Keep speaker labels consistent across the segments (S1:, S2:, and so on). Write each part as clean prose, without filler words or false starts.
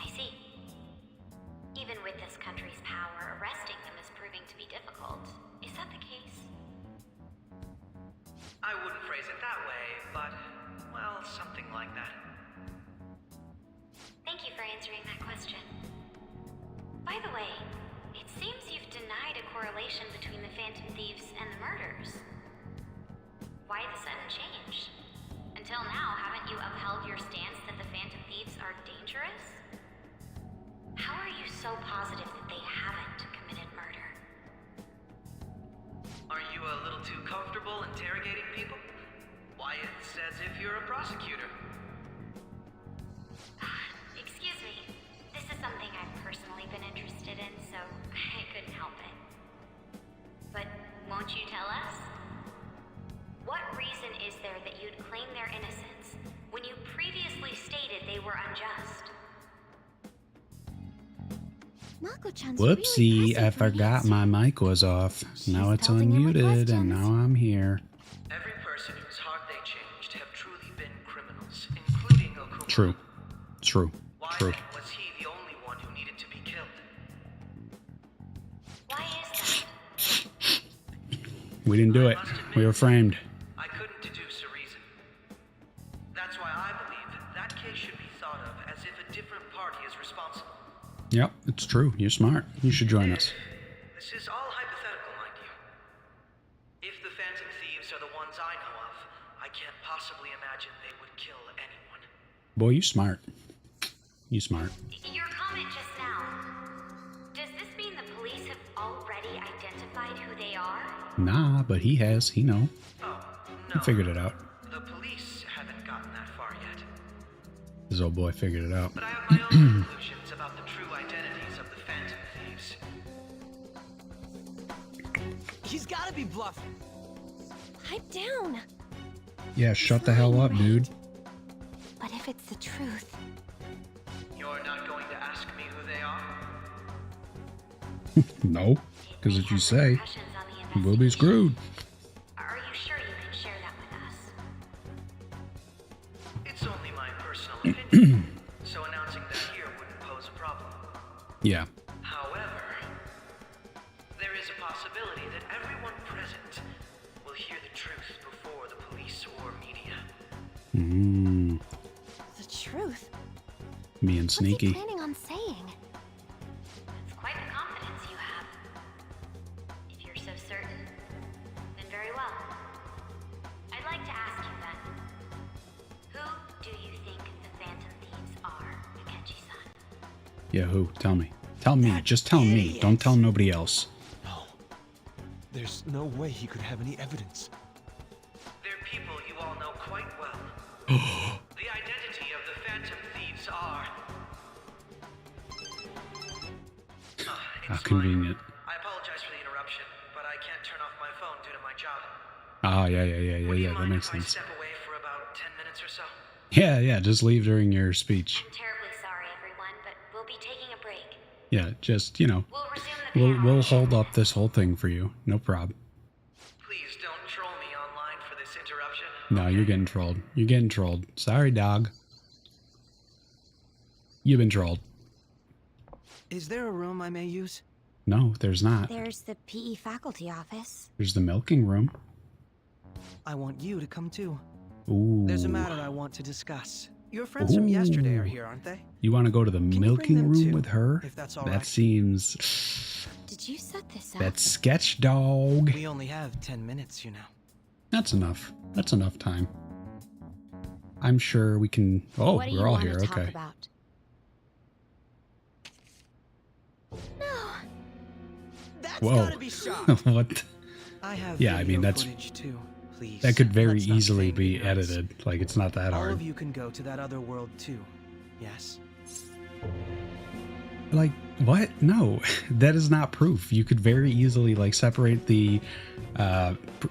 S1: I see. Even with this country's power, arresting them is proving to be difficult. Is that the case?
S2: I wouldn't phrase it that way, but, well, something like that.
S1: Thank you for answering that question. By the way, it seems you've denied a correlation between the Phantom Thieves and the murders. Why the sudden change? Until now, haven't you upheld your stance that the Phantom Thieves are dangerous? How are you so positive that they haven't committed murder?
S2: Are you a little too comfortable interrogating people? Why, it's as if you're a prosecutor.
S1: Excuse me. This is something I've personally been interested in, so I couldn't help it. But won't you tell us? What reason is there that you'd claim their innocence when you previously stated they were unjust?
S3: Whoopsie, I forgot my mic was off. Now it's unmuted, and now I'm here.
S2: Every person whose heart they changed have truly been criminals, including Okuma.
S3: True.
S2: Why
S3: True.
S2: then was he the only one who needed to be killed?
S1: Why is that?
S3: We didn't do it. We were framed.
S2: I couldn't deduce a reason. That's why I believe that case should be thought of as if a different party is responsible.
S3: Yep, it's true. You're smart. You should join us.
S2: This is all hypothetical, mind you. If the Phantom Thieves are the ones I know of, I can't possibly imagine they would kill anyone.
S3: Boy, you smart. You smart.
S1: Your comment just now. Does this mean the police have already identified who they are?
S3: Nah, but he has. He know.
S2: Oh,
S3: He
S2: no.
S3: figured it out.
S2: The police haven't gotten that far yet.
S3: This old boy figured it out.
S2: But I have my own conclusions about the true identities of the Phantom Thieves.
S4: He's gotta be bluffing.
S5: Pipe down.
S3: Yeah, shut the hell up, dude.
S5: But if it's the truth,
S2: You're not going to ask me who they are?
S3: No, because if you say,
S1: Repercussions on the
S3: we'll be
S1: investigation.
S3: screwed.
S1: Are you sure you can share that with us?
S2: It's only my personal opinion, so announcing that here wouldn't pose a problem.
S3: Yeah.
S2: However, there is a possibility that everyone present will hear the truth before the police or media.
S5: the truth.
S3: Being
S5: What's
S3: sneaky.
S5: he planning on saying?
S1: It's quite the confidence you have. If you're so certain, then very well. I'd like to ask you then. Who do you think the Phantom Thieves are, Akechi-san?
S3: Yeah, who? Tell me. Tell me. Just tell me. Don't tell nobody else.
S4: No. There's no way he could have any evidence.
S2: They're people you all know quite well. The identity of the Phantom Thieves are...
S3: How
S2: it's
S3: convenient.
S2: I apologize for the interruption, but I can't turn off my phone due to my job.
S3: Oh,
S2: Would you
S3: yeah. That
S2: mind
S3: makes
S2: if I
S3: sense.
S2: step away for about 10 minutes or so?
S3: Yeah. Just leave during your speech.
S1: I'm terribly sorry, everyone, but we'll be taking a break.
S3: Yeah, just,
S1: We'll resume the panel.
S3: we'll hold up this whole thing for you. No problem.
S2: Please don't troll me online for this interruption.
S3: No, you're getting trolled. You're getting trolled. Sorry, dog. You've been trolled.
S4: Is there a room I may use?
S3: No, there's not.
S5: There's the PE faculty office.
S3: There's the milking room.
S4: I want you to come too.
S3: Ooh.
S4: There's a matter I want to discuss. Your friends from yesterday are here, aren't they?
S3: You want to go to the
S4: you bring
S3: milking
S4: them
S3: room
S4: too,
S3: with her?
S4: if that's all
S3: That
S4: right?
S3: seems...
S5: Did you set this up?
S3: That's sketch, dog.
S4: We only have 10 minutes, you know.
S3: That's enough. That's enough time. I'm sure we can... Oh,
S5: what do you
S3: we're all
S5: want
S3: here.
S5: to talk
S3: Okay.
S5: about? No.
S4: That's
S3: Whoa.
S4: gotta be shot.
S3: What?
S4: I have
S3: Yeah, I mean,
S4: video
S3: that's-
S4: footage too. Please.
S3: That could very
S4: let's not
S3: easily
S4: feign
S3: be
S4: ignorance.
S3: edited. Like, it's not that
S4: All
S3: hard.
S4: of you can go to that other world too. Yes.
S3: Like, what? No, that is not proof. You could very easily, like, separate the...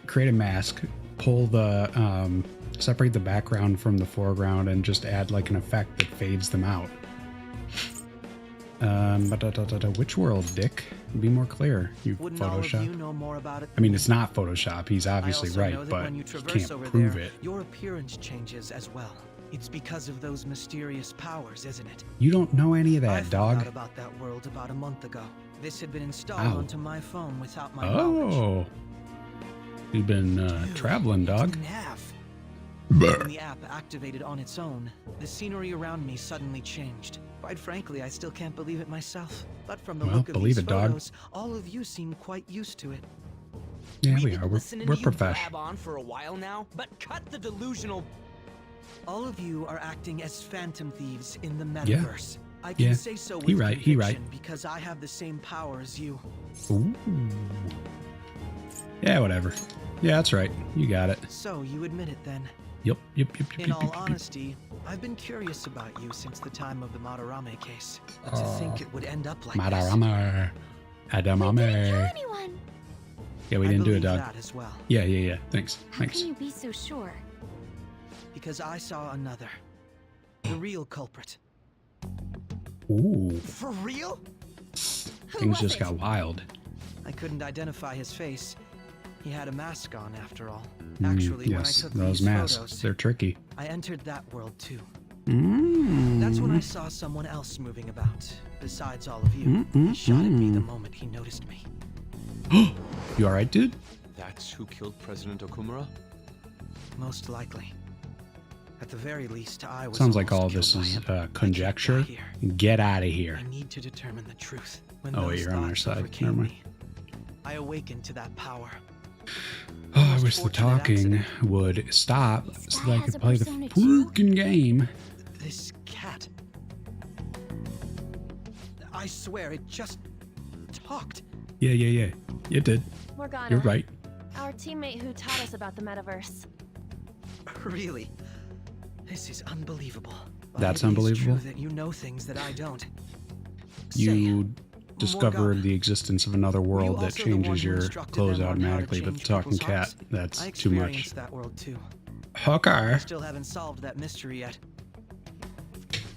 S3: create a mask, pull the... separate the background from the foreground, and just add, like, an effect that fades them out. Which world, Dick? Be more clear, you
S4: Wouldn't all of you
S3: Photoshop.
S4: know more about it?
S3: I mean, it's not Photoshop. He's
S4: I
S3: obviously
S4: also know
S3: right,
S4: that
S3: but
S4: when you
S3: you
S4: traverse
S3: can't
S4: over
S3: prove
S4: there,
S3: it.
S4: your appearance changes as well. It's because of those mysterious powers, isn't it?
S3: You don't know any of
S4: I
S3: that,
S4: found out
S3: dog.
S4: about that world about a month ago. This had been installed
S3: Ow.
S4: onto my phone without my knowledge.
S3: Oh. You've been
S4: Dude,
S3: traveling,
S4: it
S3: dog.
S4: didn't have. When the app activated on its own, the scenery around me suddenly changed. Quite frankly, I still can't believe it myself. But from the
S3: Well,
S4: look of
S3: believe
S4: these
S3: it, dog.
S4: photos, all of you seem quite used to it.
S3: Yeah,
S6: We've
S3: we
S6: been
S3: are.
S6: listening
S3: We're
S6: to you
S3: professional.
S6: blab on for a while now, but cut the delusional.
S4: All of you are acting as phantom thieves in the
S3: Yeah.
S4: metaverse. I can
S3: Yeah.
S4: say so with
S3: He right, he right.
S4: conviction because I have the same power as you.
S3: Ooh. Yeah, whatever. Yeah, that's right. You got it.
S4: So you admit it then.
S3: Yep.
S4: In all honesty, I've been curious about you since the time of the Madarame case. To think it would end up like this.
S3: Madarama.
S5: We didn't kill
S3: Adamame.
S5: anyone.
S3: Yeah, we
S4: I
S3: didn't do it,
S4: believe
S3: dog.
S4: that as well,
S3: Yeah. Thanks.
S5: How
S3: Thanks.
S5: can you be so sure?
S4: because I saw another. The real culprit.
S3: Ooh.
S6: For real?
S3: Things just got wild.
S4: I couldn't identify his face. He had a mask on after all.
S3: Mm,
S4: Actually, when I
S3: yes,
S4: took
S3: those
S4: these
S3: masks.
S4: photos,
S3: They're tricky.
S4: I entered that world too.
S3: Mm.
S4: That's when I saw someone else moving about, besides all of you. He shot at me the moment he noticed me.
S3: You alright, dude?
S7: That's who killed President Okumura?
S4: Most likely. At the very least, I was
S3: Sounds like all
S4: almost
S3: this
S4: killed
S3: is
S4: by him. I can't
S3: conjecture.
S4: die here.
S3: Get out of here.
S4: I need to determine the truth. When
S3: Oh, wait,
S4: those
S3: you're on our
S4: thoughts
S3: side.
S4: overcame
S3: Never mind.
S4: me, I awakened to that power.
S3: Oh, I
S4: Most
S3: wish the
S4: fortunate
S3: talking
S4: accident.
S3: would stop
S5: This
S3: so
S5: guy
S3: that I
S5: has
S3: could
S5: a
S3: play the
S5: persona too?
S3: freaking game.
S4: This cat. I swear it just talked.
S3: Yeah. It did.
S8: Morgana,
S3: You're right.
S8: our teammate who taught us about the metaverse.
S4: Really? This is unbelievable. But
S3: That's
S4: it is
S3: unbelievable?
S4: True that you know things that I don't.
S3: You discovered
S4: Morgana,
S3: the existence of another
S4: were you
S3: world that
S4: also the one
S3: changes
S4: who
S3: your
S4: instructed
S3: clothes
S4: them on how to
S3: automatically, but the
S4: change
S3: talking
S4: people's
S3: cat,
S4: hearts?
S3: that's
S4: I
S3: too much.
S4: experienced that world too. I
S3: Okay.
S4: still haven't solved that mystery yet.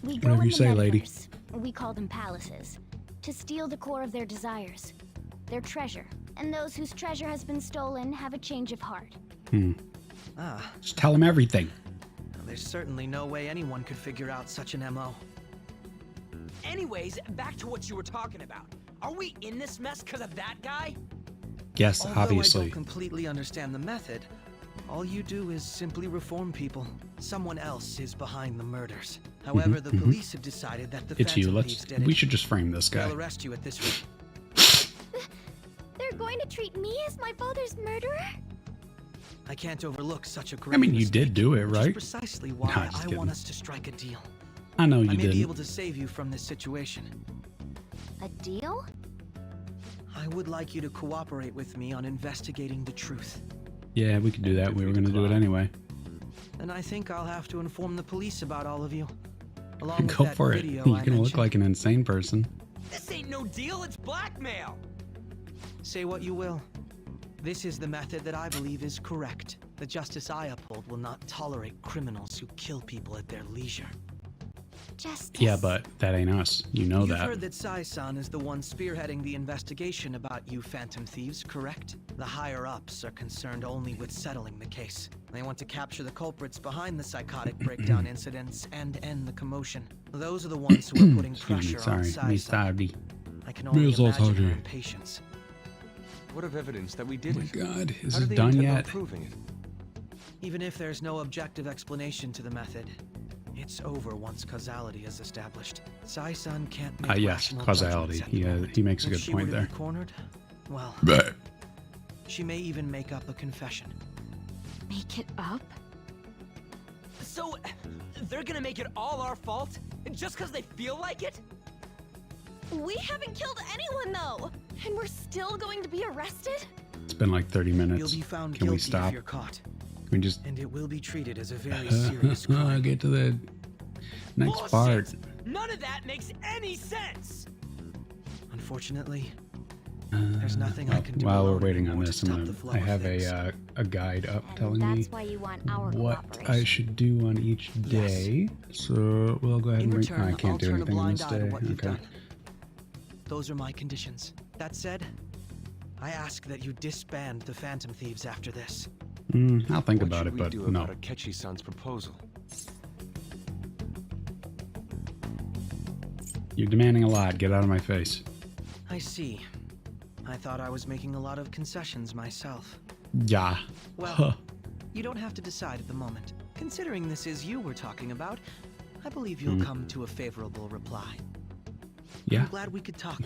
S5: We go
S3: Whatever
S5: in
S3: you
S5: the
S3: say, lady.
S5: metaverse. We call them palaces. To steal the core of their desires. Their treasure. And those whose treasure has been stolen have a change of heart.
S4: Ah,
S3: Just tell him everything.
S4: there's certainly no way anyone could figure out such an MO.
S6: Anyways, back to what you were talking about. Are we in this mess because of that guy?
S3: Yes,
S4: Although I
S3: obviously.
S4: don't completely understand the method, all you do is simply reform people. Someone else is behind the murders. However, the police have decided that the
S3: It's you.
S4: Phantom Thieves
S3: Let's.
S4: did it.
S3: We should just frame this guy.
S4: They'll arrest you at this rate.
S5: They're going to treat me as my father's murderer?
S4: I can't overlook such a great
S3: I mean, you
S4: mistake,
S3: did do it,
S4: which is
S3: right?
S4: precisely why
S3: Nah, just
S4: I
S3: kidding.
S4: want us to strike a deal.
S3: I know
S4: I
S3: you
S4: may be
S3: didn't.
S4: able to save you from this situation.
S5: A deal?
S4: I would like you to cooperate with me on investigating the truth.
S3: Yeah, we could do that. We were gonna do it anyway.
S4: And I think I'll have to inform the police about all of you. Along with
S3: Go
S4: that
S3: for it.
S4: video
S3: You're
S4: I
S3: gonna look
S4: mentioned.
S3: like an insane person.
S6: This ain't no deal, it's blackmail.
S4: Say what you will. This is the method that I believe is correct. The justice I uphold will not tolerate criminals who kill people at their leisure.
S5: Justice.
S3: Yeah, but that ain't us. You know
S4: You've
S3: that.
S4: heard that Sai-san is the one spearheading the investigation about you Phantom Thieves, correct? The higher-ups are concerned only with settling the case. They want to capture the culprits behind the psychotic breakdown incidents and end the commotion. Those are the ones who are putting
S3: Excuse me.
S4: pressure on
S3: Sorry. Me
S4: Sai-san.
S3: sorry.
S4: I can only
S3: Me so
S4: imagine her
S3: sorry.
S4: impatience.
S7: What of evidence that we
S3: Oh
S7: did
S3: my
S7: it?
S3: God, is
S7: How do
S3: this
S7: they
S3: done
S7: intend on
S3: yet?
S7: proving it?
S4: Even if there's no objective explanation to the method, it's over once causality is established. Sai-san can't make
S3: Yes,
S4: rational
S3: causality.
S4: judgments at the moment.
S3: He makes a
S4: If
S3: good
S4: she
S3: point
S4: were to
S3: there.
S4: be cornered, well, she may even make up a confession.
S5: Make it up?
S6: So, they're gonna make it all our fault? Just because they feel like it?
S8: We haven't killed anyone though! And we're still going to be arrested?
S3: It's been like 30 minutes.
S4: You'll be found
S3: Can we
S4: guilty
S3: stop?
S4: if you're caught,
S3: Can we just
S4: and it will be treated as a very serious crime.
S3: get to the next
S6: Bullshit!
S3: part?
S6: None of that makes any sense!
S4: Unfortunately, there's nothing I can do
S3: While we're
S4: alone
S3: waiting on
S4: anymore to
S3: this,
S4: stop the flow
S3: I
S4: of
S3: have
S4: things.
S3: a guide up
S5: And
S3: telling
S5: that's
S3: me
S5: why you want our
S3: what I
S5: cooperation.
S3: should do on each day. So we'll go ahead
S4: In
S3: and
S4: return,
S3: I
S4: I'll
S3: can't do
S4: turn a
S3: anything on
S4: blind
S3: this
S4: eye to
S3: day.
S4: what you've
S3: Okay.
S4: done. Those are my conditions. That said, I ask that you disband the Phantom Thieves after this.
S3: I'll think
S7: What
S3: about
S7: should
S3: it,
S7: we
S3: but
S7: do
S3: no.
S7: about Akechi-san's proposal?
S3: You're demanding a lot. Get out of my face.
S4: I see. I thought I was making a lot of concessions myself.
S3: Yeah.
S4: Well,
S3: Huh.
S4: you don't have to decide at the moment. Considering this is you we're talking about, I believe you'll come to a favorable reply.
S3: Yeah.
S4: I'm glad we could talk.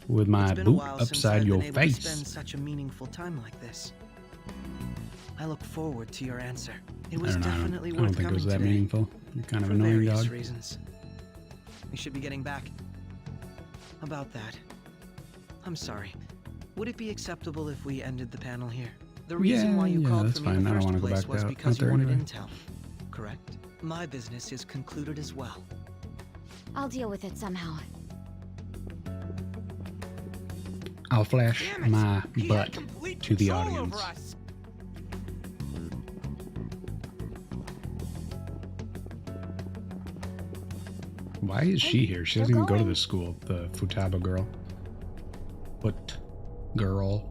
S3: With my
S4: It's been a
S3: boot
S4: while since
S3: upside
S4: I've
S3: your
S4: been able to
S3: face.
S4: spend such a meaningful time like this. I look forward to your answer. It
S3: I
S4: was
S3: don't know.
S4: definitely
S3: I don't
S4: worth
S3: think it was
S4: coming
S3: that
S4: today.
S3: meaningful. You're kind of
S4: For
S3: annoying,
S4: various
S3: dog.
S4: reasons. We should be getting back. About that. I'm sorry. Would it be acceptable if we ended the panel here? The reason why you
S3: Yeah,
S4: called
S3: that's
S4: for me in
S3: fine.
S4: the
S3: I don't
S4: first
S3: wanna go
S4: place
S3: back
S4: was
S3: out
S4: because you
S3: there
S4: wanted
S3: anyway.
S4: intel, correct? My business is concluded as well.
S5: I'll deal with it somehow.
S3: I'll flash
S6: Damn it!
S3: my
S6: He had
S3: butt
S6: complete
S3: to the
S6: control
S3: audience.
S6: over us.
S3: Why is she here? She
S5: they're
S3: doesn't even go to
S5: going.
S3: this school, the Futaba girl. What girl?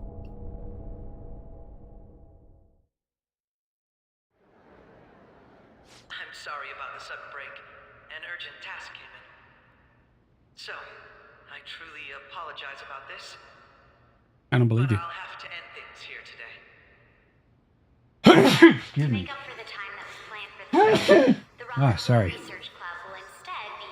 S2: I'm sorry about the sudden break. An urgent task came in. So, I truly apologize about this,
S3: I don't
S2: but
S3: believe you.
S2: I'll have to end things here today.
S3: Excuse
S1: To
S3: me.
S1: make up for the time that was planned for this, the
S3: Ah,
S1: Rocket
S3: sorry.
S1: Research Club will instead be.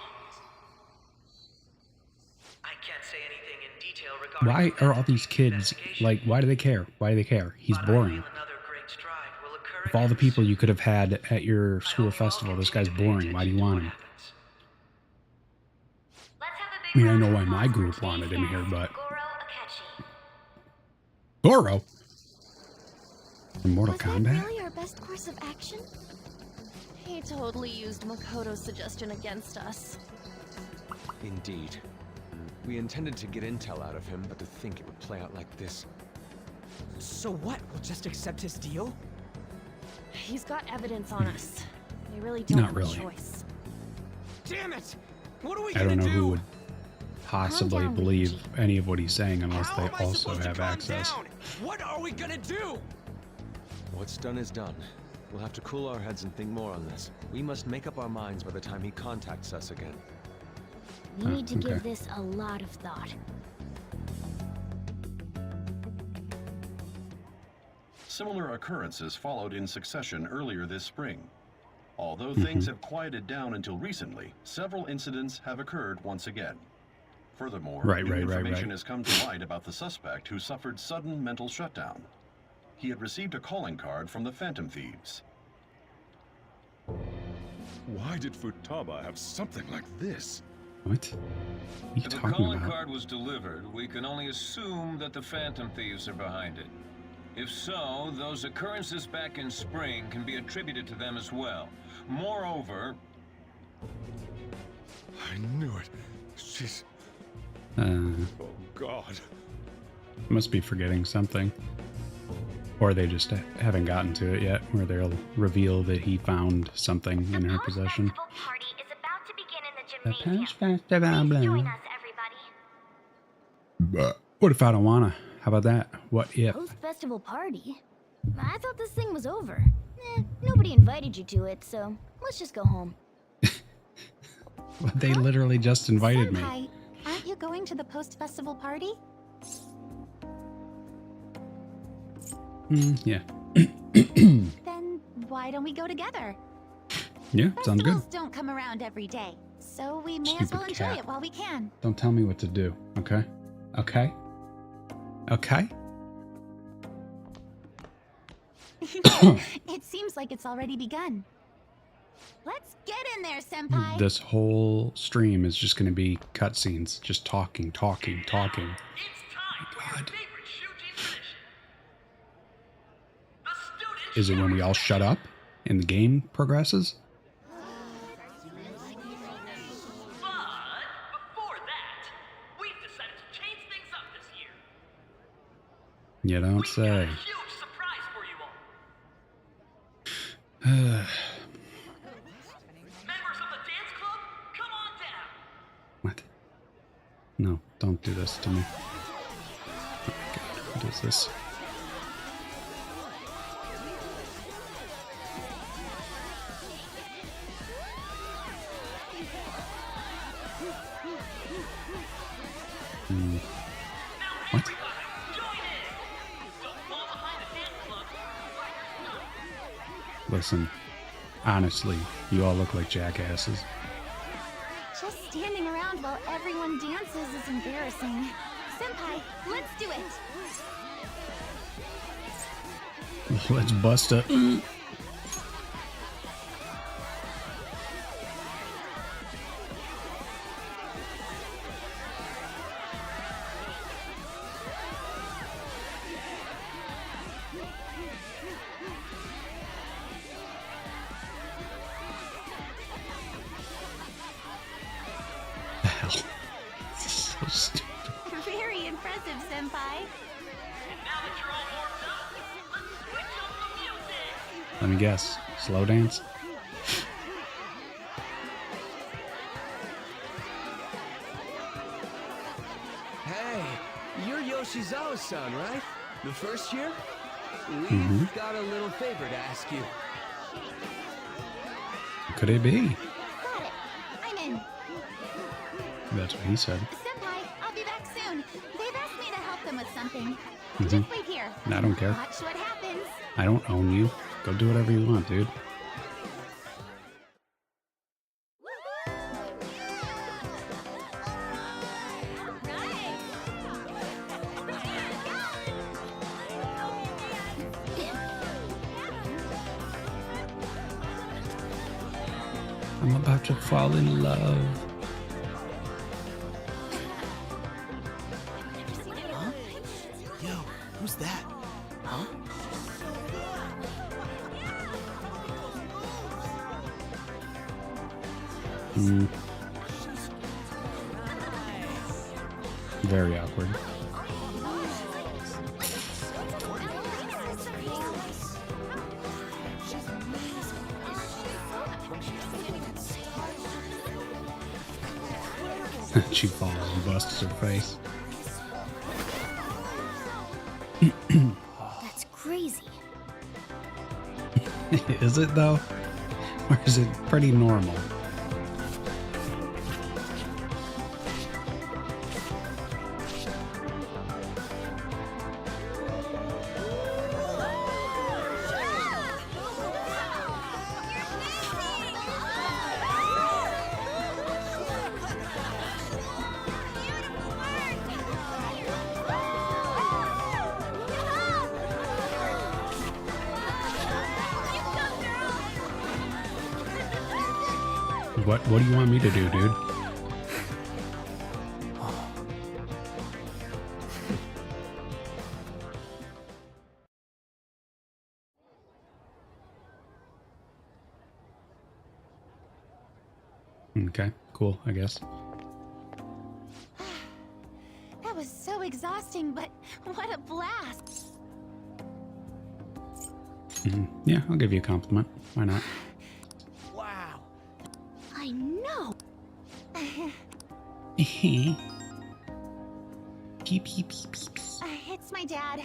S2: I can't say anything in detail regarding
S3: Why
S2: the
S3: are all these kids
S2: investigation,
S3: like? Why do they care? Why do they care? He's
S2: but I
S3: boring.
S2: feel another great stride will occur
S3: Of all the
S2: again
S3: people
S2: soon.
S3: you could have had at your
S2: I
S3: school
S2: hope you all
S3: festival, this
S2: continue
S3: guy's
S2: to pay
S3: boring. Why do you
S2: attention to
S3: want
S2: what
S3: him?
S2: happens.
S1: Let's have a big
S3: I mean, I
S1: round
S3: know
S1: of
S3: why my
S1: applause for
S3: group
S1: today's
S3: wanted him here,
S1: guest,
S3: but
S1: Goro Akechi.
S3: Goro from Mortal
S8: Was that
S3: Kombat.
S8: really our best course of action? He totally used Makoto's suggestion against us.
S7: Indeed. We intended to get intel out of him, but to think it would play out like this.
S6: So what? We'll just accept his deal?
S8: He's got evidence on us. We really don't
S3: Not
S8: have
S3: really.
S8: a choice.
S6: Damn it! What are we
S3: I
S6: gonna
S3: don't know
S6: do?
S3: who would possibly
S5: down,
S3: believe
S5: Luigi.
S3: any of what he's saying unless
S6: How
S3: they
S6: am I
S3: also
S6: supposed to
S3: have
S6: calm
S3: access.
S6: down? What are we gonna do?
S7: What's done is done. We'll have to cool our heads and think more on this. We must make up our minds by the time he contacts us again.
S5: We need to
S3: okay.
S5: give this a lot of thought.
S9: Similar occurrences followed in succession earlier this spring. Although things have quieted down until recently, several incidents have occurred once again. Furthermore, new information has come to light about the suspect who suffered sudden mental shutdown. He had received a calling card from the Phantom Thieves.
S10: Why did Futaba have something like this?
S3: What? What are you
S11: If a
S3: talking
S11: calling
S3: about?
S11: card was delivered, we can only assume that the Phantom Thieves are behind it. If so, those occurrences back in spring can be attributed to them as well. Moreover,
S10: I knew it. She's...
S3: Uh,
S10: Oh, God.
S3: must be forgetting something. Or they just haven't gotten to it yet, where they'll reveal that he found something in her possession.
S1: Post-festival party is about to begin in
S3: The
S1: the gymnasium.
S3: post-festival
S1: Please join
S3: blah.
S1: us, everybody.
S3: What if I don't wanna? How about that? What if?
S5: Post-festival party? I thought this thing was over. Nobody invited you to it, so let's just go home.
S3: They literally just invited me.
S8: Senpai, aren't you going to the post-festival party?
S3: Yeah.
S8: Then why don't we go together?
S3: Yeah, sounds good.
S8: Festivals don't come around every day, so we may as
S3: Stupid
S8: well enjoy
S3: cat.
S8: it while we can.
S3: Don't tell me what to do, okay? Okay? Okay?
S8: It seems like it's already begun. Let's get in there, Senpai.
S3: This whole stream is just gonna be cutscenes. Just talking.
S2: It's time for
S3: God.
S2: your favorite Shuji tradition. The student
S3: Is it when we all shut up and the game progresses?
S2: But before that, we've decided to change things up this year.
S3: You don't
S2: We've got a
S3: say.
S2: huge surprise for you all. Members of the dance club, come on down.
S3: What? No, don't do this to me. Oh my god, what is this? What? Listen, honestly, you all look like jackasses.
S5: Just standing around while everyone dances is embarrassing. Senpai, let's do it!
S3: Let's bust up. The hell? This is so stupid.
S5: Very impressive, Senpai.
S3: Let me guess. Slow dance?
S6: Hey, you're Yoshizawa-san, right? The first year? We've
S3: Mhm.
S6: got a little favor to ask you.
S3: Could it be?
S5: Got it. I'm in.
S3: That's what he said.
S5: Senpai, I'll be back soon. They've asked me to help them with something.
S3: Mhm.
S5: Just wait here.
S3: I don't care.
S5: Watch what happens.
S3: I don't own you. Go do whatever you want, dude. I'm about to fall in love.
S4: Huh? Yo, who's that? Huh?
S3: Hmm. Very awkward. She falls and busts her face.
S5: That's crazy.
S3: Is it though? Or is it pretty normal? What do you want me to do, dude? Okay, cool, I guess.
S5: That was so exhausting, but what a blast!
S3: Yeah, I'll give you a compliment. Why not?
S6: Wow.
S5: I know!
S3: Peep, peep, peep, peep, peep.
S5: It's my dad.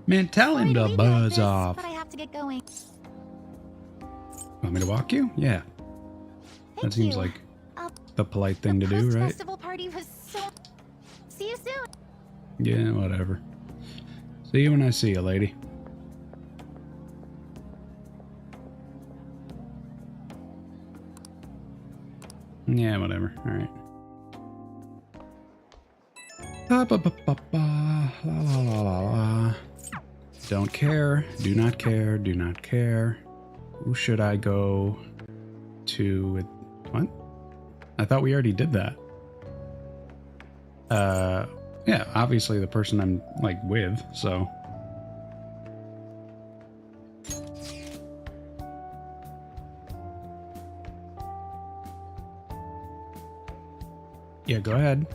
S3: Man, tell him
S5: Sorry to
S3: to
S5: leave you like
S3: buzz
S5: this,
S3: off.
S5: But I have to get going.
S3: Want me to walk you? Yeah.
S5: Thank
S3: That seems
S5: you.
S3: like
S5: Uh,
S3: the polite thing to
S5: the
S3: do, right?
S5: post-festival party was so... See you soon!
S3: Yeah, whatever. See you when I see you, lady. Yeah, whatever. Alright. Ba ba ba ba ba. La la la la la. Don't care. Do not care. Do not care. Who should I go to with... What? I thought we already did that. Yeah, obviously the person I'm, like, with, so... Yeah, go ahead.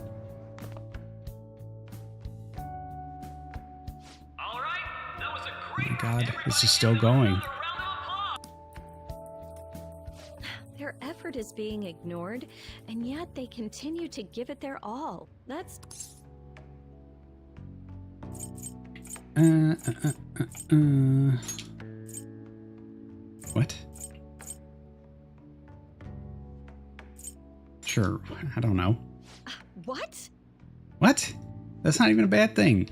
S2: All right, that was a
S3: Oh
S2: great
S3: my god, this is still going.
S12: Their effort is being ignored, and yet they continue to give it their all. That's...
S3: What? Sure, I don't know.
S12: What?
S3: What? That's not even a bad thing.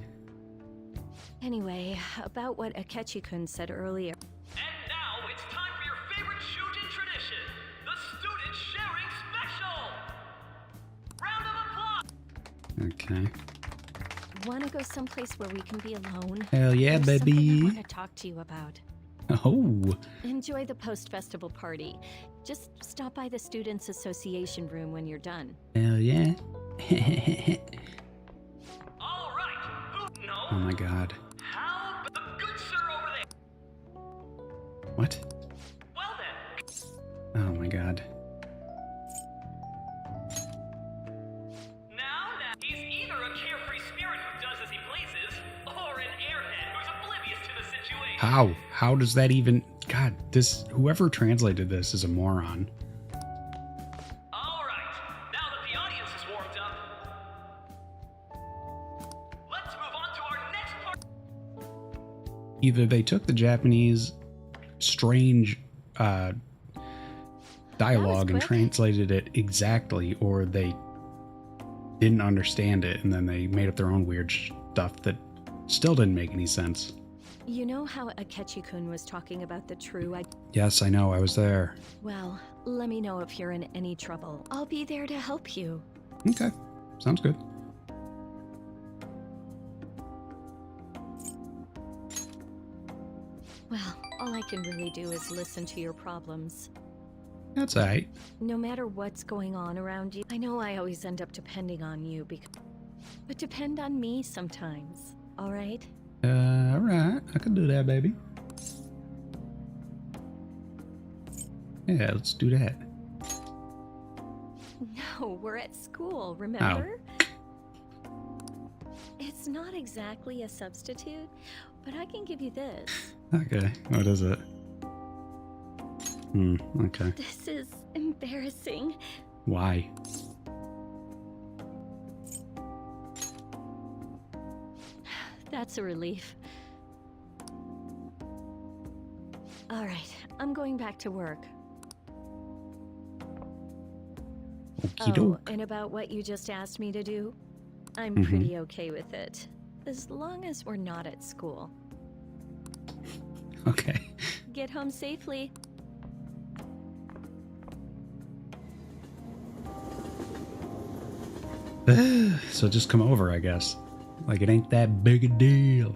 S12: Anyway, about what Akechi-kun said earlier.
S2: And now it's time for your favorite shooting tradition, the student sharing special. Round of applause.
S3: Okay.
S12: Want to go someplace where we can be alone?
S3: Hell yeah,
S12: There's
S3: baby.
S12: something I want to talk to you about.
S3: Oh.
S12: Enjoy the post-festival party. Just stop by the Students' Association room when you're done.
S3: Hell yeah.
S2: All right. No.
S3: Oh my god.
S2: How the good sir over there?
S3: What?
S2: Well then.
S3: Oh my god.
S2: Now he's either a carefree spirit who does as he pleases, or an airhead who's oblivious to the situation.
S3: How? How does that even... God, this... Whoever translated this is a moron.
S2: All right. Now that the audience is warmed up, let's move on to our next part.
S3: Either they took the Japanese strange dialogue and
S12: quick.
S3: translated it exactly, or they didn't understand it and then they made up their own weird stuff that still didn't make any sense.
S12: You know how Akechi-kun was talking about the true
S3: Yes, I know. I was there.
S12: Well, let me know if you're in any trouble. I'll be there to help you.
S3: Okay. Sounds good.
S12: Well, all I can really do is listen to your problems.
S3: That's all right.
S12: No matter what's going on around you, I know I always end up depending on you, but depend on me sometimes, all right?
S3: All right. I can do that, baby. Yeah, let's do that.
S12: No, we're at school, remember? It's not exactly a substitute, but I can give you this.
S3: Okay. What is it? Okay.
S12: This is embarrassing.
S3: Why?
S12: That's a relief. All right, I'm going back to work.
S3: Okie doke.
S12: And about what you just asked me to do, I'm pretty okay with it. As long as we're not at school.
S3: Okay.
S12: Get home safely.
S3: So just come over, I guess. Like it ain't that big a deal.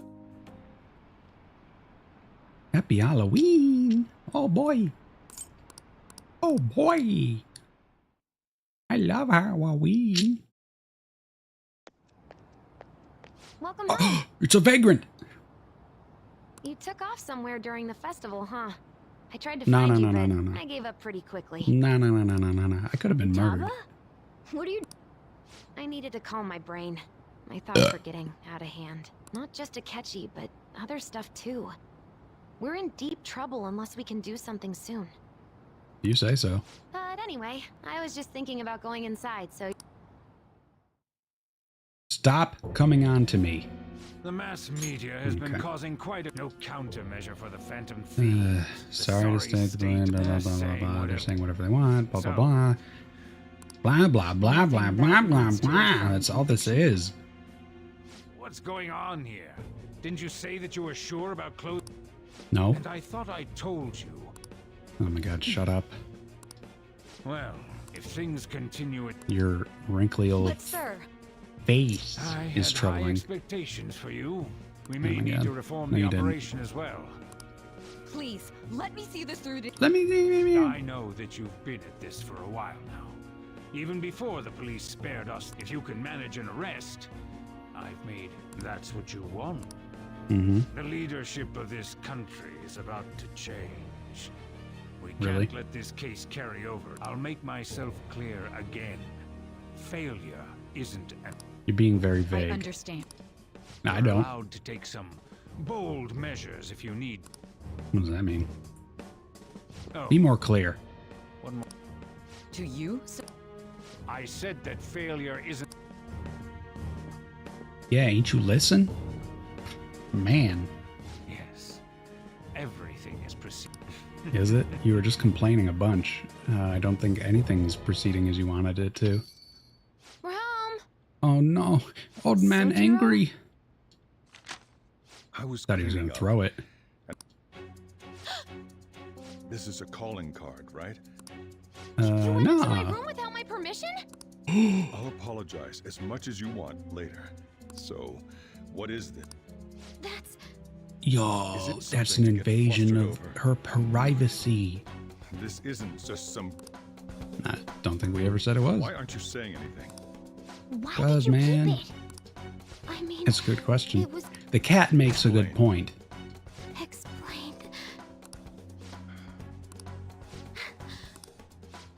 S3: Happy Halloween! Oh boy! Oh boy! I love Halloween!
S5: Welcome home.
S3: It's a vagrant!
S5: You took off somewhere during the festival, huh? I tried to
S3: No,
S5: find
S3: no,
S5: you,
S3: no,
S5: but
S3: no, no, no.
S5: I gave up pretty quickly.
S3: No. I could have been murdered.
S5: Taba? What are you... I needed to calm my brain. My thoughts were getting out of hand. Not just Akechi, but other stuff too. We're in deep trouble unless we can do something soon.
S3: You say so.
S5: But anyway, I was just thinking about going inside, so...
S3: Stop coming on to me.
S10: The mass media has been causing quite a no countermeasure for the Phantom
S3: Uh,
S10: Thieves.
S3: sorry to stay the blame, blah, blah, blah, blah, blah. They're saying whatever they want, blah, blah,
S10: So-
S3: blah. Blah, blah, blah, blah, blah, blah, blah. That's all this is.
S10: What's going on here? Didn't you say that you were sure about clothes?
S3: No.
S10: And I thought I told you.
S3: Oh my god, shut up.
S10: Well, if things continue at...
S3: Your wrinkly old
S5: But sir,
S3: face
S10: I
S3: is
S10: had high
S3: troubling.
S10: expectations for you. We
S3: my
S10: may need
S3: God.
S10: to reform
S3: No,
S10: the
S3: you didn't.
S10: operation as well.
S8: Please, let me see this through to...
S3: Let me...
S10: I know that you've been at this for a while now. Even before the police spared us, if you can manage an arrest, I've made... That's what you want. The leadership of this country is about to change. We can't
S3: Really?
S10: let this case carry over. I'll make myself clear again. Failure isn't an...
S3: You're being very
S8: I
S3: vague.
S8: understand.
S3: I
S10: You're
S3: don't.
S10: allowed to take some bold measures if you need.
S3: What does that mean?
S10: Oh,
S3: Be more clear.
S10: one more.
S8: To you?
S10: I said that failure isn't...
S3: Yeah, ain't you listen? Man,
S10: Yes. Everything is proceeding.
S3: is it? You were just complaining a bunch. I don't think anything's proceeding as you wanted it to.
S5: we're home.
S3: Oh no, old man
S12: Sojiro?
S3: angry.
S13: I was
S3: Thought he was
S13: cleaning
S3: gonna
S13: up.
S3: throw it.
S13: This is a calling card, right?
S8: You went into my
S3: Nah.
S8: room without my permission?
S13: I'll apologize as much as you want later. So, what is this?
S8: That's...
S3: Yo,
S13: Is it
S3: that's an
S13: something to get
S3: invasion of
S13: flustered
S3: her privacy.
S13: This isn't just some...
S3: I don't think we ever said it was.
S13: Why aren't you saying anything?
S8: Why
S3: Cause,
S8: did you
S3: man,
S8: keep it? I mean,
S3: it's a good question.
S8: it was
S3: The cat makes a good point.
S8: explained.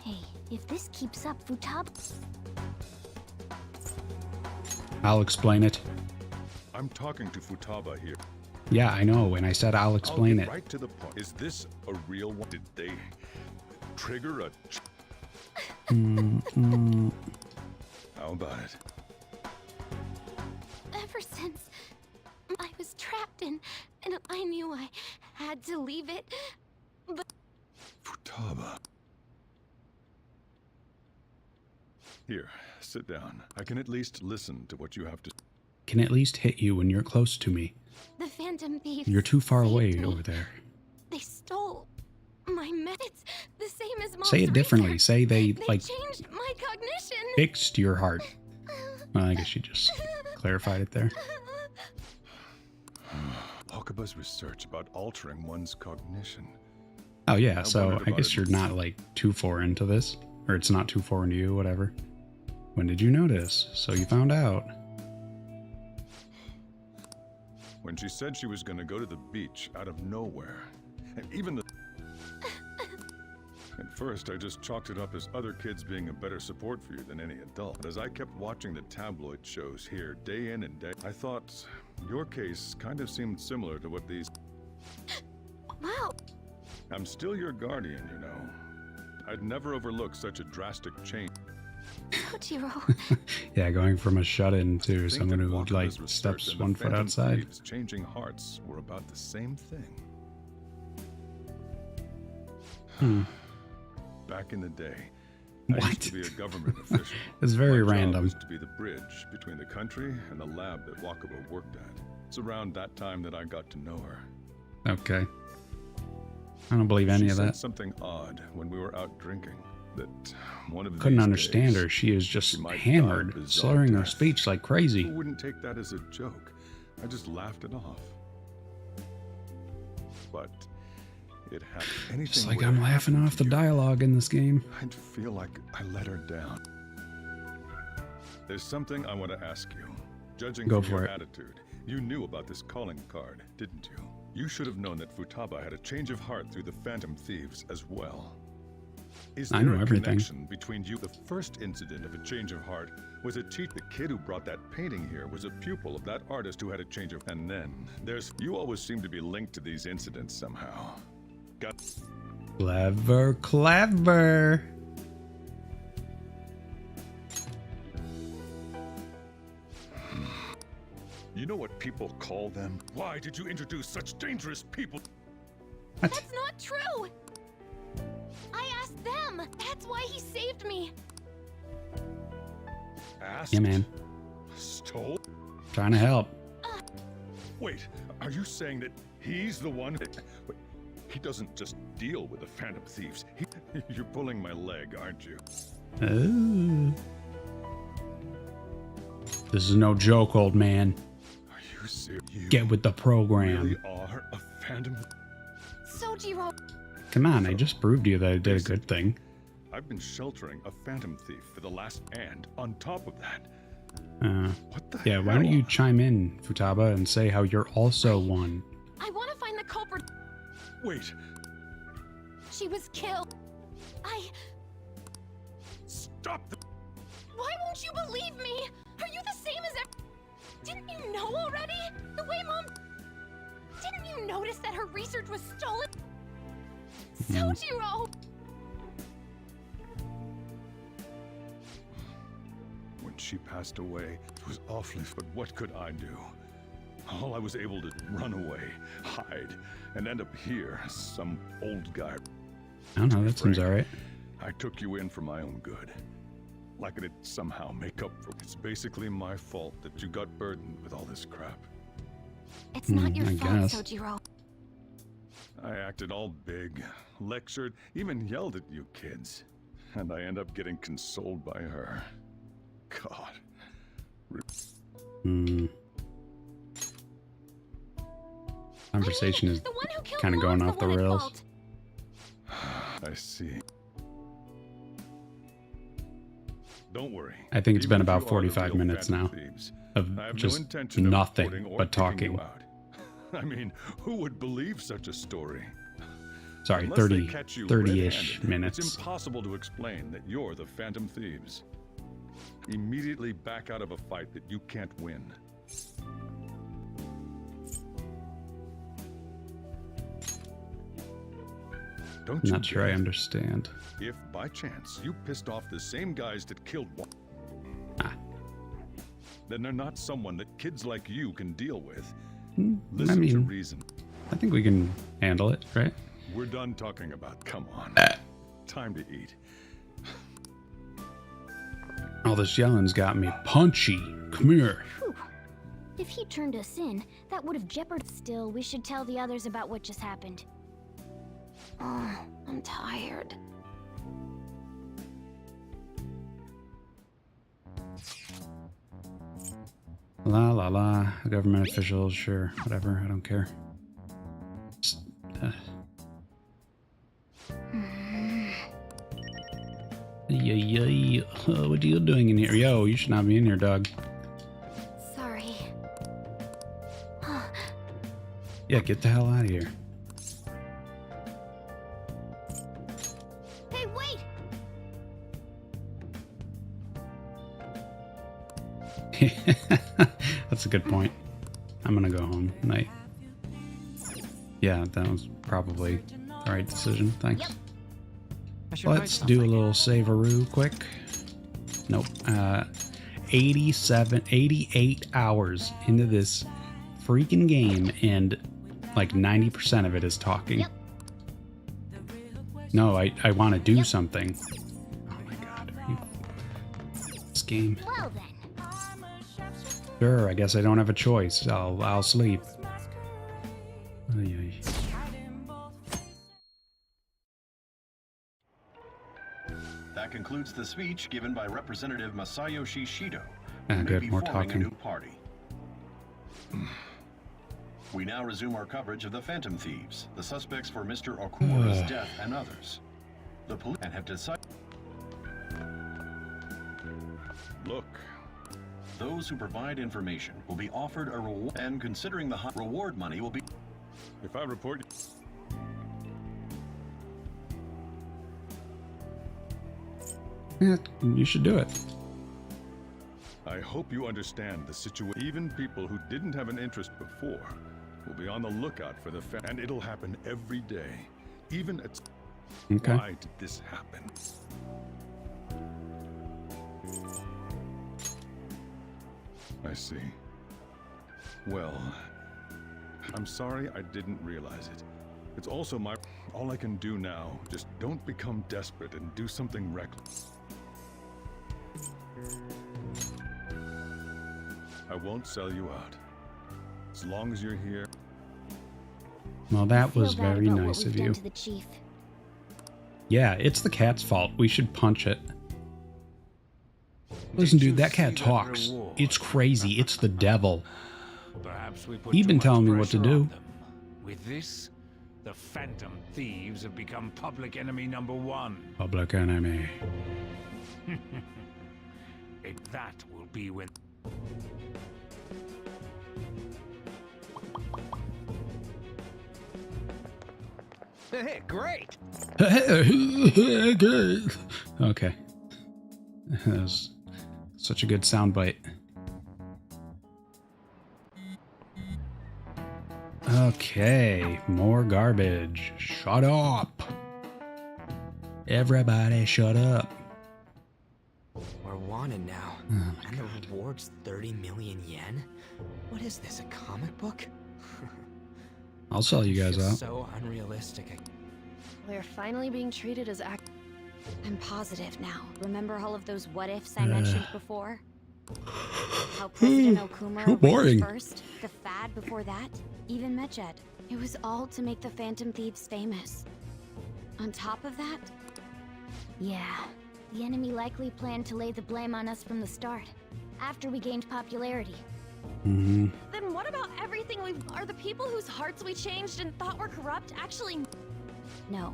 S8: Hey, if this keeps up, Futaba...
S3: I'll explain it.
S13: I'm talking to Futaba here.
S3: Yeah, I know, and I said I'll explain
S13: I'll
S3: it.
S13: get right to the point. Is this a real one? Did they trigger a... How about it?
S8: Ever since I was trapped and I knew I had to leave it, but
S13: Futaba. Here, sit down. I can at least listen to what you have to...
S3: Can at least hit you when you're close to me.
S8: the Phantom Thieves...
S3: You're too far
S8: saved
S3: away
S8: me.
S3: over there.
S8: They stole my methods, the same as Mom's
S3: Say it differently.
S8: research.
S3: Say they like
S8: changed my cognition.
S3: fixed your heart. Well, I guess you just clarified it there.
S13: Akaba's research about altering one's cognition.
S3: Oh yeah,
S13: How
S3: so
S13: about
S3: I
S13: it
S3: guess you're not like too far into this, or it's not too far into you, whatever. When did you notice? So you found out.
S13: When she said she was going to go to the beach out of nowhere, and even the... At first, I just chalked it up as other kids being a better support for you than any adult. But as I kept watching the tabloid shows here, day in and day, I thought your case kind of seemed similar to what these...
S8: Wow.
S13: I'm still your guardian, you know. I'd never overlook such a drastic change.
S8: Sojiro.
S3: Yeah, going from a shut-in to
S13: Think
S3: someone
S13: that
S3: who
S13: Wakaba's
S3: like
S13: research
S3: steps
S13: and the
S3: one foot
S13: Phantom
S3: outside.
S13: Thieves changing hearts were about the same thing. Back in the day, I used to be a government official.
S3: It's very
S13: My job
S3: random.
S13: was to be the bridge between the country and the lab that Wakaba worked at. It's around that time that I got to know her.
S3: Okay. I don't believe any
S13: She
S3: of
S13: said
S3: that.
S13: something odd when we were out drinking. That one of
S3: Couldn't
S13: these
S3: understand
S13: days,
S3: her. She is
S13: she
S3: just
S13: might die a
S3: hammered,
S13: bizarre
S3: slurring her
S13: death.
S3: speech like crazy.
S13: Who wouldn't take that as a joke? I just laughed it off. But it happened. Anything
S3: It's like
S13: would
S3: I'm
S13: have
S3: laughing
S13: happened
S3: off
S13: to
S3: the
S13: you,
S3: dialogue in this game.
S13: I'd feel like I let her down. There's something I want to ask you. Judging
S3: Go
S13: from
S3: for
S13: your
S3: it.
S13: attitude, you knew about this calling card, didn't you? You should have known that Futaba had a change of heart through the Phantom Thieves as well. Is
S3: I
S13: there
S3: know
S13: a
S3: everything.
S13: connection between you? The first incident of a change of heart was a cheat. The kid who brought that painting here was a pupil of that artist who had a change of... And then there's... You always seem to be linked to these incidents somehow. Got...
S3: Clever, clever.
S13: You know what people call them? Why did you introduce such dangerous people?
S3: What?
S8: That's not true. I asked them. That's why he saved me.
S13: Asked?
S3: Yeah, man.
S13: Stole?
S3: Trying to help.
S13: Wait, are you saying that he's the one? Wait, he doesn't just deal with the Phantom Thieves. You're pulling my leg, aren't you?
S3: Oh. This is no joke, old man.
S13: Are you serious? You
S3: Get with the program.
S13: really are a Phantom?
S8: Sojiro.
S3: Come on, I just proved to you that I did a good thing.
S13: I've been sheltering a Phantom Thief for the last... And on top of that... what the
S3: Yeah,
S13: hell?
S3: why don't you chime in, Futaba, and say how you're also one?
S8: I want to find the culprit.
S13: Wait,
S8: She was killed.
S13: stop the...
S8: Why won't you believe me? Are you the same as Didn't you know already? The way Mom... Didn't you notice that her research was stolen? Sojiro!
S13: When she passed away, it was awfully... But what could I do? All I was able to run away, hide, and end up here, some old guy.
S3: I don't know,
S13: To be
S3: that seems
S13: frank,
S3: alright.
S13: I took you in for my own good. Like it'd somehow make up for it. It's basically my fault that you got burdened with all this crap.
S5: It's not your
S3: I
S5: fault,
S3: guess.
S5: Sojiro.
S13: I acted all big, lectured, even yelled at you kids. And I end up getting consoled by her. God.
S3: Conversation is
S8: The one who killed
S3: kind of going
S8: Mom's
S3: off the
S8: one at
S3: rails.
S8: fault.
S13: I see. Don't worry.
S3: I think it's
S13: Even
S3: been
S13: if
S3: about
S13: you are the
S3: 45
S13: real
S3: minutes
S13: Phantom
S3: now
S13: Thieves,
S3: of
S13: I have
S3: just
S13: no intention of
S3: nothing
S13: reporting or
S3: but
S13: kicking
S3: talking.
S13: you out. I mean, who would believe such a story?
S3: Sorry,
S13: Unless they
S3: 30,
S13: catch you
S3: 30-ish
S13: red-handed,
S3: minutes.
S13: It's impossible to explain that you're the Phantom Thieves. Immediately back out of a fight that you can't win. Don't you
S3: Not sure I
S13: get it?
S3: understand.
S13: If by chance you pissed off the same guys that killed one, then they're not someone that kids like you can deal with. Listen
S3: I
S13: to
S3: mean,
S13: reason.
S3: I think we can handle it, right?
S13: We're done talking about. Come on. Time to eat.
S3: All this yelling's got me punchy. Come here.
S14: Whew. If he turned us in, that would have jeopardized. Still, we should tell the others about what just happened.
S5: Oh, I'm tired.
S3: La la la. Government officials, sure, whatever. I don't care. Just, Yay. What are you doing in here? Yo, you should not be in here, dog.
S14: Sorry.
S3: Yeah, get the hell out of here.
S14: Hey, wait!
S3: That's a good point. I'm gonna go home. Night. Yeah, that was probably the right decision. Thanks. Let's do a little save-a-roo quick. Nope. 88 hours into this freaking game, and like 90% of it is talking. No, I want to do something. Oh my god. This game.
S14: Well then.
S3: Sure, I guess I don't have a choice. I'll sleep. Ay, ay.
S9: That concludes the speech given by Representative Masayoshi Shido.
S3: Ah,
S9: who may
S3: good,
S9: be
S3: more
S9: forming
S3: talking.
S9: a new party. We now resume our coverage of the Phantom Thieves, the suspects for Mr. Okumura's death and others. The police have decided.
S13: Look.
S9: Those who provide information will be offered a reward, and considering the high reward money will be.
S13: If I report
S3: Yeah, you should do it.
S13: I hope you understand the situation. Even people who didn't have an interest before will be on the lookout for the and it'll happen every day. Even at.
S3: Okay.
S13: Why did this happen? I see. Well, I'm sorry I didn't realize it. It's also my. All I can do now, just don't become desperate and do something reckless. I won't sell you out. As long as you're here.
S3: Well, that was
S14: Feel bad
S3: very
S14: about what
S3: nice
S14: we've
S3: of
S14: done
S3: you.
S14: to the chief.
S3: Yeah, it's the cat's fault. We should punch it. Listen, dude, that cat talks. It's crazy. It's the devil.
S10: Perhaps we put
S3: You've
S10: too
S3: been
S10: much
S3: telling me what to
S10: pressure on
S3: do.
S10: them. With this, the Phantom Thieves have become public enemy number 1.
S3: Public enemy.
S10: That will be when.
S6: Hey, great!
S3: Okay. That was such a good soundbite. Okay, more garbage. Shut up. Everybody shut up.
S6: We're wanted now.
S3: Oh
S6: and the reward's 30 million yen? What is this, a comic book?
S3: I'll sell you guys
S6: Feels
S3: out.
S6: so unrealistic.
S5: We're finally being treated as I'm positive now. Remember all of those what-ifs I mentioned before? How President Okumura
S3: so boring.
S5: was first, the Fad before that, even Medjed. It was all to make the Phantom Thieves famous. On top of that,
S14: Yeah, the enemy likely planned to lay the blame on us from the start, after we gained popularity.
S3: Mm-hmm.
S8: Then what about everything we've... Are the people whose hearts we changed and thought were corrupt actually...
S5: no.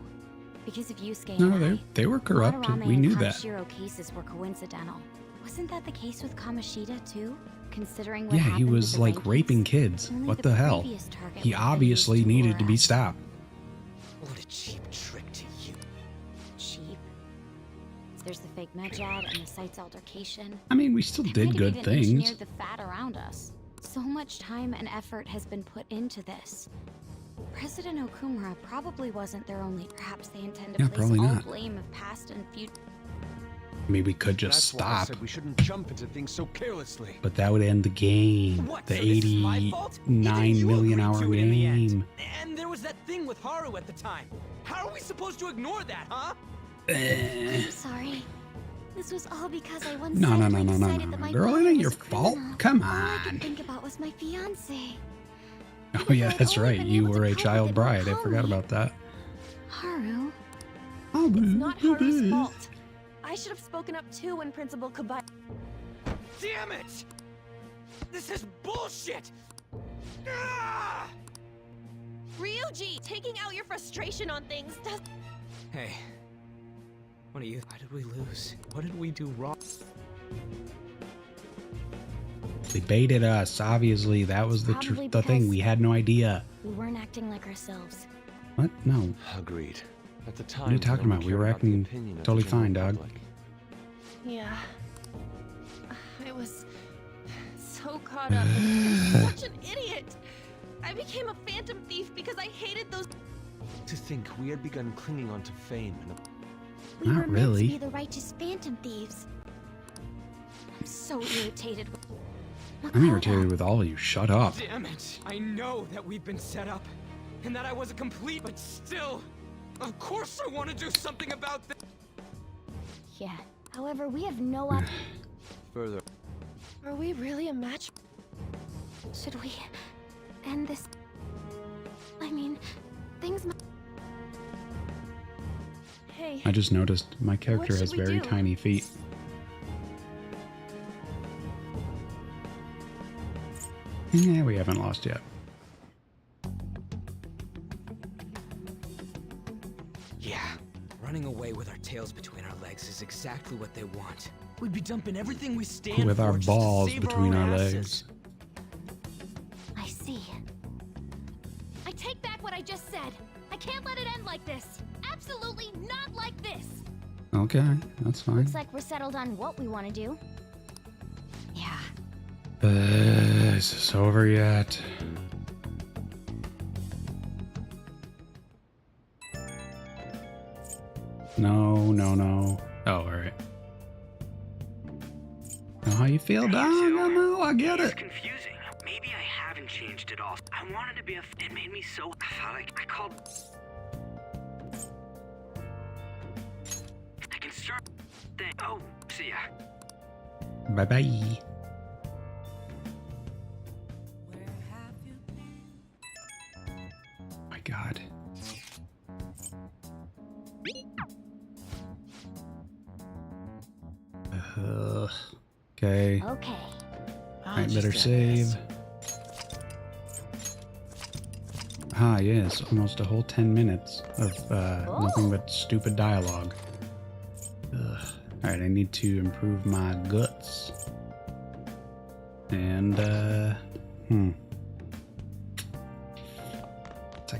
S5: Because of Yusuke
S3: No,
S5: and
S3: they were corrupt.
S5: Madarame
S3: We
S5: and
S3: knew that.
S5: Kaneshiro cases were coincidental. Wasn't that the case with Kamoshida too? Considering what
S3: Yeah, he
S5: happened with
S3: was
S5: the
S3: like
S5: rankings?
S3: raping kids.
S5: Only
S3: What the hell?
S5: previous target
S3: He
S5: would have been
S3: obviously
S5: used to
S3: needed
S5: lure
S3: to be
S5: us.
S3: stopped.
S4: What a cheap trick to you.
S5: Cheap. There's the fake Medjed and the site's altercation.
S3: I mean, we still
S5: They
S3: did
S5: might have
S3: good
S5: even
S3: things.
S5: engineered the Fad around us. So much time and effort has been put into this. President Okumura probably wasn't their only. Perhaps they intend to
S3: Yeah,
S5: place
S3: probably
S5: all
S3: not.
S5: blame of past and future.
S3: I mean, we could just
S7: That's why I
S3: stop,
S7: said we shouldn't jump into things so carelessly.
S3: but that would end the game.
S6: What,
S3: The
S6: so this is my fault? Even
S3: 89
S6: you
S3: million
S6: agreed
S3: hour
S6: to it in the end.
S3: game.
S6: And there was that thing with Haru at the time. How are we supposed to ignore that, huh?
S14: I'm sorry. This was all because I once
S3: No, no, no,
S14: decided
S3: no, no,
S14: that
S3: no,
S14: my
S3: girl, it
S14: father
S3: ain't
S14: was
S3: your
S14: a
S3: fault.
S14: criminal.
S3: Come
S14: All I
S3: on.
S14: could think about was my fiance.
S3: Oh yeah, that's
S14: only
S3: right.
S14: been
S3: You
S14: able to
S3: were a
S14: cope with
S3: child
S14: it more
S3: bride. I forgot
S14: calmly.
S3: about that.
S14: Haru.
S8: It's not Haru's fault. I should have spoken up too when Principal Kabai...
S6: Damn it! This is bullshit! Ah!
S8: Ryuji, taking out your frustration on things does...
S4: Hey. What are you... Why did we lose? What did we do wrong?
S3: They baited us. Obviously, that was the
S14: Probably
S3: the thing.
S14: because-
S3: We had no idea.
S14: We weren't acting like ourselves.
S3: What? No.
S7: Agreed. At the time,
S3: What are you talking
S7: no one
S3: about? We
S7: cared
S3: were
S7: about the
S3: acting
S7: opinion of the
S3: totally
S7: general
S3: fine, dog.
S7: public.
S8: Yeah. I was so caught up in such an idiot. I became a phantom thief because I hated those...
S7: To think we had begun clinging on to fame and
S14: We
S3: Not
S14: were meant to
S3: really.
S14: be the righteous phantom thieves.
S5: I'm so irritated with...
S3: I'm irritated with all of you. Shut up.
S6: Damn it! I know that we've been set up, and that I was a complete, but still... Of course I want to do something about this!
S14: Yeah. However, we have no
S7: further.
S8: Are we really a match?
S14: Should we end this? I mean, things might...
S8: Hey,
S3: I just noticed my character
S8: What
S3: has
S8: should we
S3: very
S8: do?
S3: tiny feet. Yeah, we haven't lost yet.
S6: Yeah, running away with our tails between our legs is exactly what they want. We'd be dumping everything we stand
S3: With
S6: for
S3: our
S6: just to
S3: balls
S6: save
S3: between
S6: own
S3: our
S6: asses.
S3: legs.
S14: I see.
S8: I take back what I just said. I can't let it end like this. Absolutely not like this.
S3: Okay, that's fine.
S14: Looks like we're settled on what we want to do.
S5: Yeah.
S3: Is this over yet? No, no, no. Oh, alright. Know how you feel, dog? I know, I get
S2: It's
S3: it.
S2: confusing. Maybe I haven't changed at all. I wanted to be it made me so... I called... I can start... Oh, see ya.
S3: Bye-bye. My God. Okay.
S14: Okay.
S3: I better save. Ah, yes, almost a whole 10 minutes of nothing but stupid dialogue. Alright, I need to improve my guts. And, I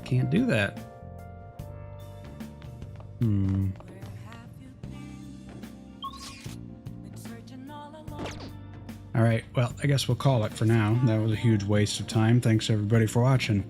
S3: can't do that. Alright, well, I guess we'll call it for now. That was a huge waste of time. Thanks everybody for watching.